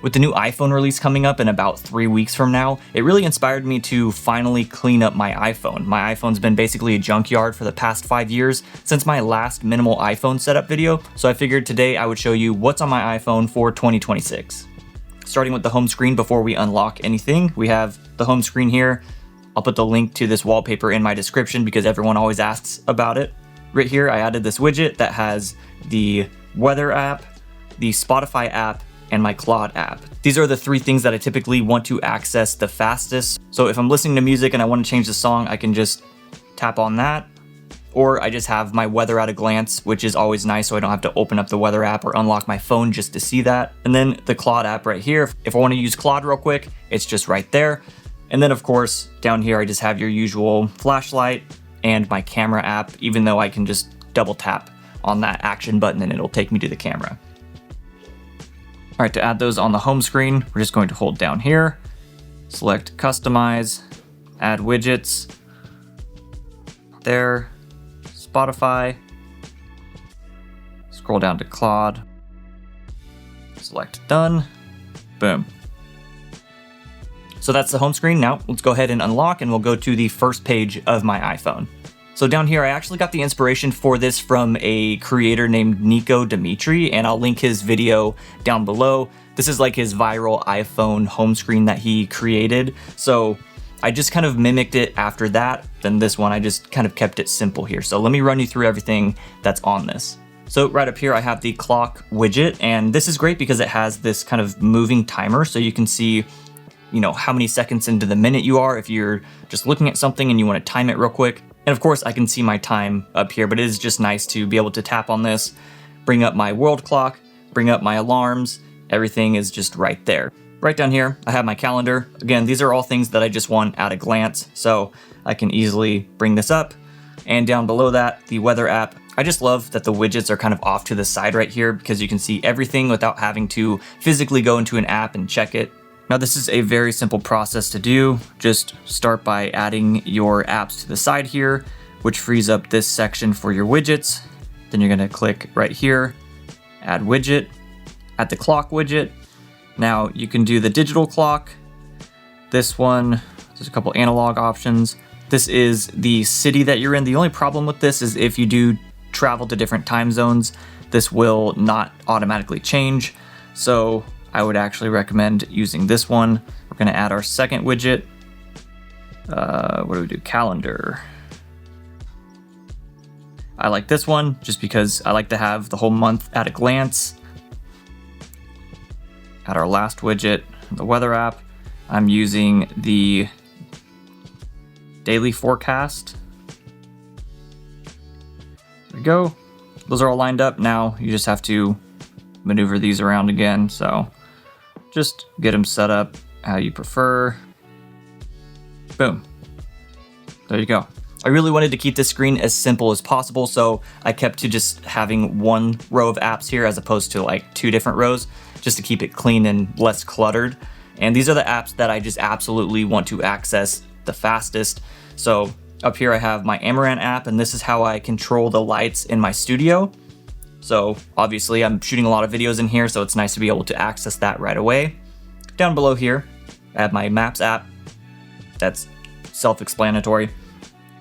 With the new iPhone release coming up in about 3 weeks from now, it really inspired me to finally clean up my iPhone. My iPhone's been basically a junkyard for the past 5 years since my last minimal iPhone setup video, so I figured today I would show you what's on my iPhone for 2026. Starting with the home screen before we unlock anything, we have the home screen here. I'll put the link to this wallpaper in my description because everyone always asks about it. Right here, I added this widget that has the weather app, the Spotify app, and my Claude app. These are the 3 things that I typically want to access the fastest. So if I'm listening to music and I want to change the song, I can just tap on that. Or I just have my weather at a glance, which is always nice so I don't have to open up the weather app or unlock my phone just to see that. And then the Claude app right here. If I want to use Claude real quick, it's just right there. And then of course, down here, I just have your usual flashlight and my camera app, even though I can just double tap on that action button and it'll take me to the camera. All right, to add those on the home screen, we're just going to hold down here, select Customize, Add Widgets, there, Spotify, scroll down to Claude, select Done, boom. So that's the home screen. Now let's go ahead and unlock and we'll go to the first page of my iPhone. So down here, I actually got the inspiration for this from a creator named Nico Dimitri, and I'll link his video down below. This is like his viral iPhone home screen that he created. So I just kind of mimicked it after that. Then this one, I just kind of kept it simple here. So let me run you through everything that's on this. So right up here, I have the clock widget, and this is great because it has this kind of moving timer. So you can see, you know, how many seconds into the minute you are if you're just looking at something and you want to time it real quick. And of course I can see my time up here, but it is just nice to be able to tap on this, bring up my world clock, bring up my alarms, everything is just right there. Right down here, I have my calendar. Again, these are all things that I just want at a glance, so I can easily bring this up. And down below that, the weather app. I just love that the widgets are kind of off to the side right here because you can see everything without having to physically go into an app and check it. Now this is a very simple process to do. Just start by adding your apps to the side here, which frees up this section for your widgets. Then you're gonna click right here, add widget, add the clock widget. Now you can do the digital clock. This one, there's a couple analog options. This is the city that you're in. The only problem with this is if you do travel to different time zones, this will not automatically change. So I would actually recommend using this one. We're gonna add our second widget. What do we do? Calendar. I like this one just because I like to have the whole month at a glance. Add our last widget, the weather app. I'm using the daily forecast. There we go. Those are all lined up. Now you just have to maneuver these around again. So just get them set up how you prefer. Boom. There you go. I really wanted to keep this screen as simple as possible, so I kept to just having one row of apps here as opposed to like 2 different rows, just to keep it clean and less cluttered. And these are the apps that I just absolutely want to access the fastest. So up here I have my Amaranth app, and this is how I control the lights in my studio. So obviously I'm shooting a lot of videos in here, so it's nice to be able to access that right away. Down below here, I have my Maps app. That's self-explanatory.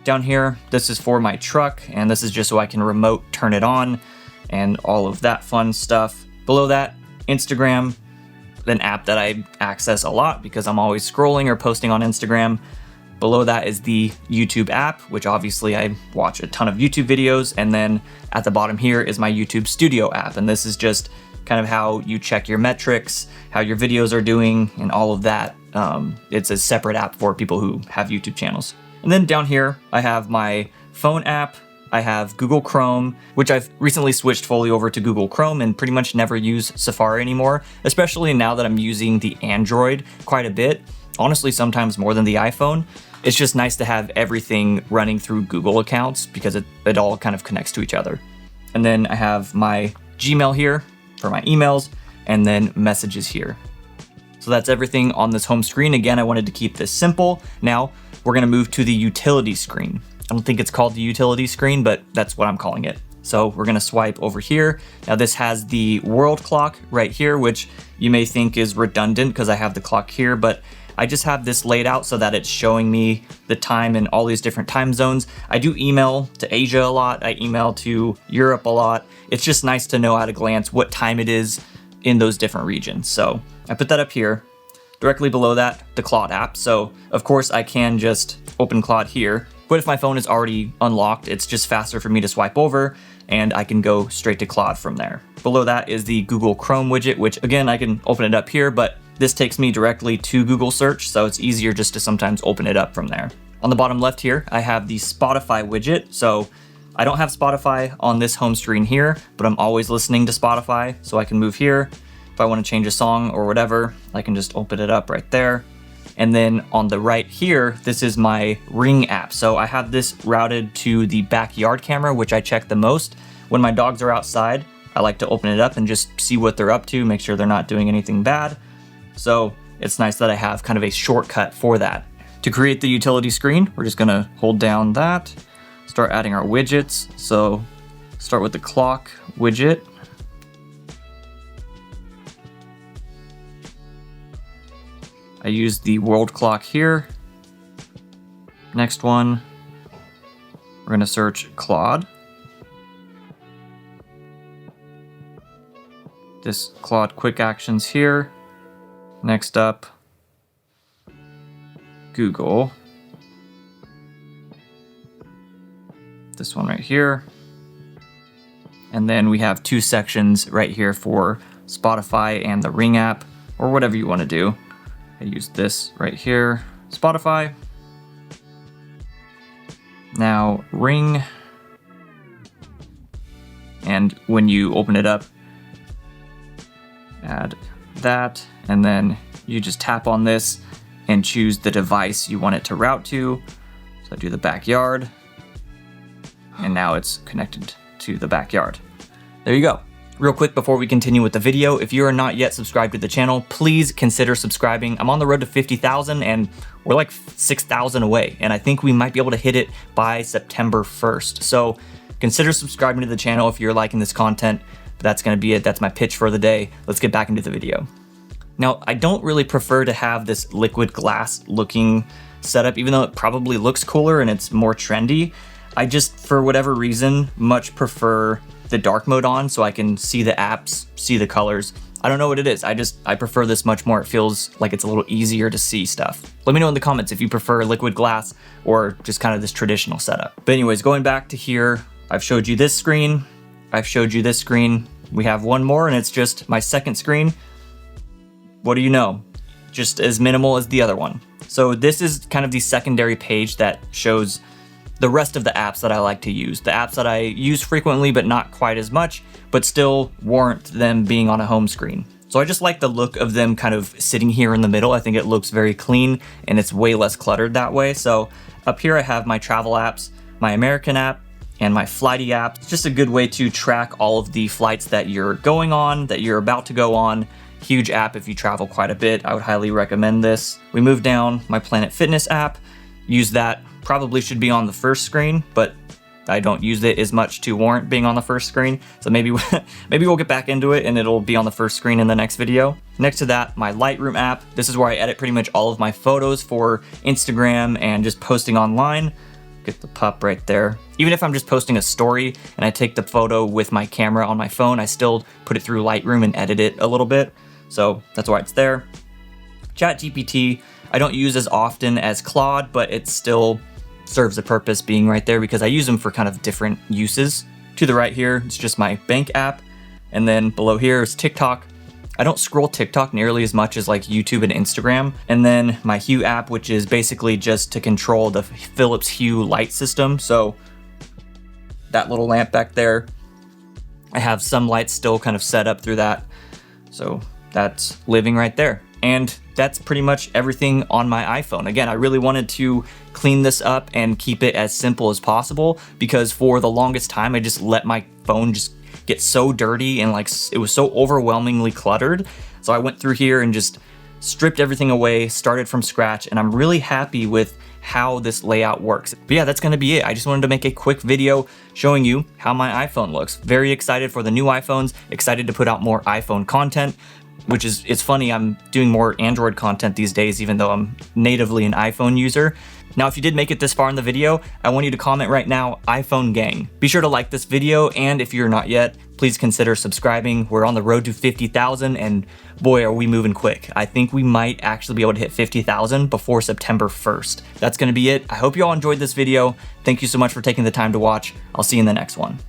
Down here, this is for my truck, and this is just so I can remote turn it on and all of that fun stuff. Below that, Instagram, an app that I access a lot because I'm always scrolling or posting on Instagram. Below that is the YouTube app, which obviously I watch a ton of YouTube videos. And then at the bottom here is my YouTube Studio app. And this is just kind of how you check your metrics, how your videos are doing, and all of that. It's a separate app for people who have YouTube channels. And then down here, I have my phone app. I have Google Chrome, which I've recently switched fully over to Google Chrome and pretty much never use Safari anymore, especially now that I'm using the Android quite a bit. Honestly, sometimes more than the iPhone. It's just nice to have everything running through Google accounts because it all kind of connects to each other. And then I have my Gmail here for my emails, and then messages here. So that's everything on this home screen. Again, I wanted to keep this simple. Now we're gonna move to the utility screen. I don't think it's called the utility screen, but that's what I'm calling it. So we're gonna swipe over here. Now this has the world clock right here, which you may think is redundant because I have the clock here, but I just have this laid out so that it's showing me the time in all these different time zones. I do email to Asia a lot. I email to Europe a lot. It's just nice to know at a glance what time it is in those different regions. So I put that up here. Directly below that, the Claude app. So of course I can just open Claude here, but if my phone is already unlocked, it's just faster for me to swipe over and I can go straight to Claude from there. Below that is the Google Chrome widget, which again, I can open it up here, but this takes me directly to Google search, so it's easier just to sometimes open it up from there. On the bottom left here, I have the Spotify widget. So I don't have Spotify on this home screen here, but I'm always listening to Spotify, so I can move here. If I want to change a song or whatever, I can just open it up right there. And then on the right here, this is my Ring app. So I have this routed to the backyard camera, which I check the most. When my dogs are outside, I like to open it up and just see what they're up to, make sure they're not doing anything bad. So it's nice that I have kind of a shortcut for that. To create the utility screen, we're just gonna hold down that, start adding our widgets. So start with the clock widget. I use the world clock here. Next one, we're gonna search Claude. This Claude quick actions here. Next up, Google. This one right here. And then we have two sections right here for Spotify and the Ring app, or whatever you want to do. I use this right here, Spotify. Now Ring. And when you open it up, add that, and then you just tap on this and choose the device you want it to route to. So I do the backyard, and now it's connected to the backyard. There you go. Real quick before we continue with the video, if you are not yet subscribed to the channel, please consider subscribing. I'm on the road to 50,000 and we're like 6,000 away, and I think we might be able to hit it by September 1st. So consider subscribing to the channel if you're liking this content. But that's gonna be it. That's my pitch for the day. Let's get back into the video. Now, I don't really prefer to have this liquid glass looking setup, even though it probably looks cooler and it's more trendy. I just, for whatever reason, much prefer the dark mode on so I can see the apps, see the colors. I don't know what it is. I prefer this much more. It feels like it's a little easier to see stuff. Let me know in the comments if you prefer liquid glass or just kind of this traditional setup. But anyways, going back to here, I've showed you this screen. I've showed you this screen. We have one more and it's just my second screen. What do you know? Just as minimal as the other one. So this is kind of the secondary page that shows the rest of the apps that I like to use. The apps that I use frequently, but not quite as much, but still warrant them being on a home screen. So I just like the look of them kind of sitting here in the middle. I think it looks very clean and it's way less cluttered that way. So up here I have my travel apps, my American app, and my Flighty app. It's just a good way to track all of the flights that you're going on, that you're about to go on. Huge app if you travel quite a bit. I would highly recommend this. We move down, my Planet Fitness app. Use that, probably should be on the first screen, but I don't use it as much to warrant being on the first screen. So maybe we'll get back into it and it'll be on the first screen in the next video. Next to that, my Lightroom app. This is where I edit pretty much all of my photos for Instagram and just posting online. Get the pup right there. Even if I'm just posting a story and I take the photo with my camera on my phone, I still put it through Lightroom and edit it a little bit. So that's why it's there. ChatGPT, I don't use as often as Claude, but it still serves a purpose being right there because I use them for kind of different uses. To the right here, it's just my bank app. And then below here is TikTok. I don't scroll TikTok nearly as much as like YouTube and Instagram. And then my Hue app, which is basically just to control the Philips Hue light system. So that little lamp back there, I have some lights still kind of set up through that. So that's living right there. And that's pretty much everything on my iPhone. Again, I really wanted to clean this up and keep it as simple as possible because for the longest time, I just let my phone just get so dirty and like it was so overwhelmingly cluttered. So I went through here and just stripped everything away, started from scratch, and I'm really happy with how this layout works. But yeah, that's gonna be it. I just wanted to make a quick video showing you how my iPhone looks. Very excited for the new iPhones, excited to put out more iPhone content, which is, it's funny, I'm doing more Android content these days, even though I'm natively an iPhone user. Now, if you did make it this far in the video, I want you to comment right now, iPhone gang. Be sure to like this video, and if you're not yet, please consider subscribing. We're on the road to 50,000, and boy, are we moving quick. I think we might actually be able to hit 50,000 before September 1st. That's gonna be it. I hope you all enjoyed this video. Thank you so much for taking the time to watch. I'll see you in the next one.